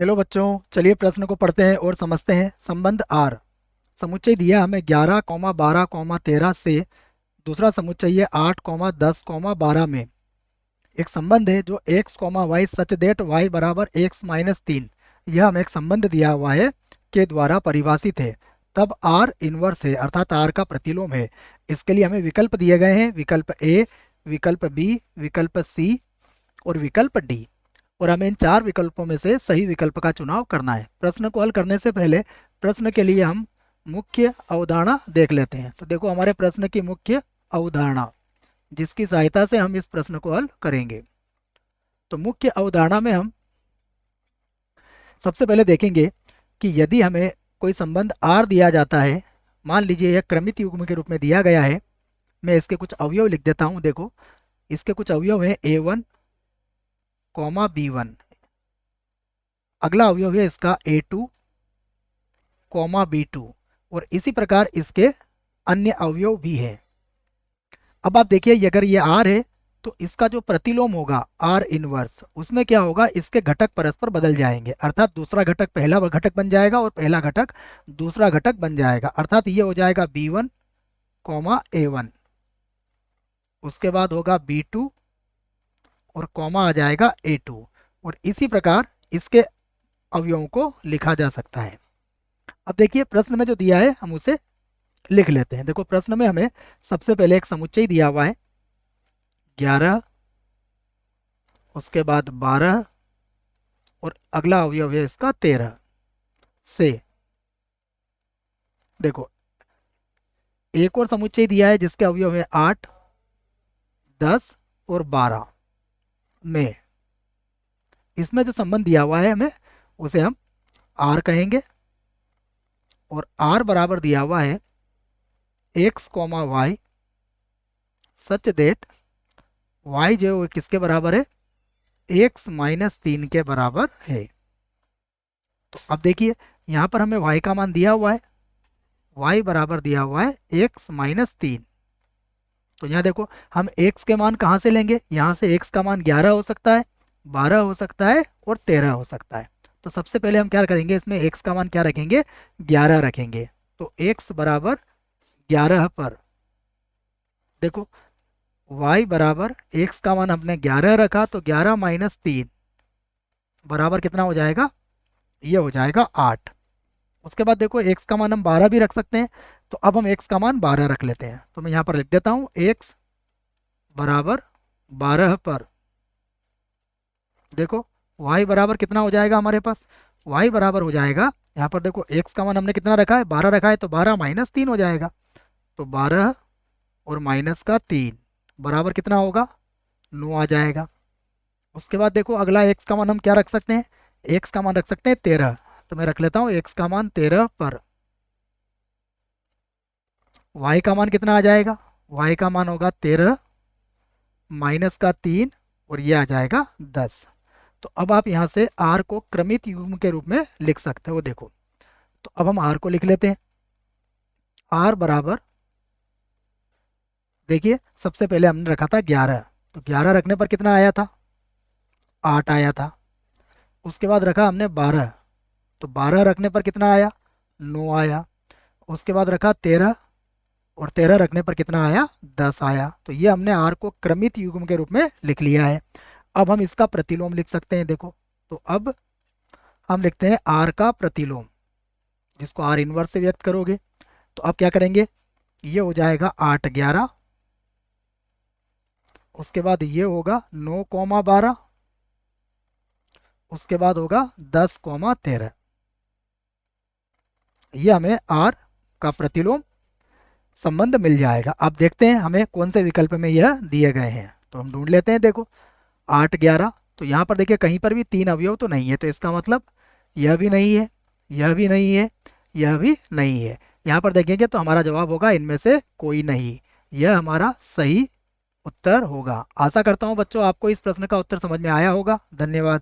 Hello बच्चों, चलिए प्रश्न को पढ़ते हैं और समझते हैं। संबंध आर। समुच्चय दिया हमें 11, 12, 13 से दूसरा समुच्चय है 8, 10, 12 में एक संबंध है जो x, y such that y बराबर x माइनस 3। यह हमें एक संबंध दिया हुआ है के द्वारा परिभाषित है। तब r इनवर्स है अर्थात r का प्रतिलोम है। इसके लिए हमें विकल्प दिए गए हैं, विकल्प ए, विकल्प बी, विकल्प सी और विकल्प डी। और हमें इन चार विकल्पों में से सही विकल्प का चुनाव करना है। प्रश्न को हल करने से पहले प्रश्न के लिए हम मुख्य अवधारणा देख लेते हैं। तो देखो हमारे प्रश्न की मुख्य अवधारणा, जिसकी सहायता से हम इस प्रश्न को हल करेंगे। तो मुख्य अवधारणा में हम सबसे पहले देखेंगे कि यदि हमें कोई संबंध आर दिया जाता है, मान लीजिए यह क्रमित युग्म के रूप में दिया गया है। मैं इसके कुछ अवयव लिख देता हूं। देखो इसके कुछ अवयव हैं A1, B1। अगला अवयव है इसका A2, B2 और इसी प्रकार इसके अन्य अवयव भी हैं। अब आप देखिए अगर ये R है तो इसका जो प्रतिलोम होगा R इनवर्स, उसमें क्या होगा, इसके घटक परस्पर बदल जाएंगे। अर्थात दूसरा घटक पहला घटक बन जाएगा और पहला घटक दूसरा घटक बन जाएगा। अर्थात ये हो जाएगा B1, A1। उसके बाद होगा B2 और कॉमा आ जाएगा A2। और इसी प्रकार इसके अवयवों को लिखा जा सकता है। अब देखिए प्रश्न में जो दिया है हम उसे लिख लेते हैं। देखो प्रश्न में हमें सबसे पहले एक समुच्चय दिया हुआ है 11, उसके बाद 12 और अगला अवयव है इसका 13 से। देखो एक और समुच्चय दिया है जिसके अवयव है 8, 10 और 12 में। इसमें जो संबंध दिया हुआ है हमें उसे हम R कहेंगे और R बराबर दिया हुआ है x, y such that y जो है किसके बराबर है, x माइनस 3 के बराबर है। तो अब देखिए यहाँ पर हमें y का मान दिया हुआ है, y बराबर दिया हुआ है x माइनस 3। तो यहाँ देखो हम x के मान कहाँ से लेंगे, यहाँ से x का मान 11 हो सकता है, 12 हो सकता है और 13 हो सकता है। तो सबसे पहले हम क्या करेंगे, इसमें x का मान क्या रखेंगे, 11 रखेंगे। तो x बराबर 11 पर देखो y बराबर x का मान हमने 11 रखा, तो 11 माइनस 3 बराबर कितना हो जाएगा, ये हो जाएगा 8। उसके बाद देखो x का मान हम 12 भी रख सकते हैं। तो अब हम x का मान 12 रख लेते हैं। तो मैं यहाँ पर लिख देता हूँ x बराबर 12 पर देखो y बराबर कितना हो जाएगा हमारे पास, y बराबर हो जाएगा, यहाँ पर देखो x का मान हमने कितना रखा है, 12 रखा है, तो 12 माइनस 3 हो जाएगा। तो 12 और माइनस का 3 बराबर कितना होगा, 9 आ जाएगा। उसके बाद देखो अगला x का मान हम क्या रख सकते हैं, x का मान रख सकते हैं 13। तो मैं रख लेता हूँ x का मान 13 पर y का मान कितना आ जाएगा, y का मान होगा 13 माइनस का 3 और ये आ जाएगा 10। तो अब आप यहाँ से r को क्रमित युग्म के रूप में लिख सकते हो। देखो तो अब हम r को लिख लेते हैं। r बराबर देखिए सबसे पहले हमने रखा था 11, तो 11 रखने पर कितना आया था, 8 आया था। उसके बाद रखा हमने 12, तो 12 रखने पर कितना आया, 9 आया। उसके बाद रखा 13 और 13 रखने पर कितना आया, 10 आया। तो ये हमने r को क्रमित युग्म के रूप में लिख लिया है। अब हम इसका प्रतिलोम लिख सकते हैं। देखो तो अब हम लिखते हैं r का प्रतिलोम, जिसको r इनवर्स से व्यक्त करोगे। तो अब क्या करेंगे, ये हो जाएगा 8, 11। उसके बाद ये होगा 9, 12। उसके बाद होगा 10, 13। ये हमें r का प्रतिलोम संबंध मिल जाएगा। अब देखते हैं हमें कौन से विकल्प में यह दिए गए हैं। तो हम ढूंढ लेते हैं। देखो 8, 11, तो यहाँ पर देखिए कहीं पर भी 3 अवयव तो नहीं है, तो इसका मतलब यह भी नहीं है, यह भी नहीं है, यह भी नहीं है। यहाँ पर देखेंगे तो हमारा जवाब होगा इनमें से कोई नहीं। यह हमारा सही उत्तर होगा। आशा करता हूँ बच्चों आपको इस प्रश्न का उत्तर समझ में आया होगा। धन्यवाद।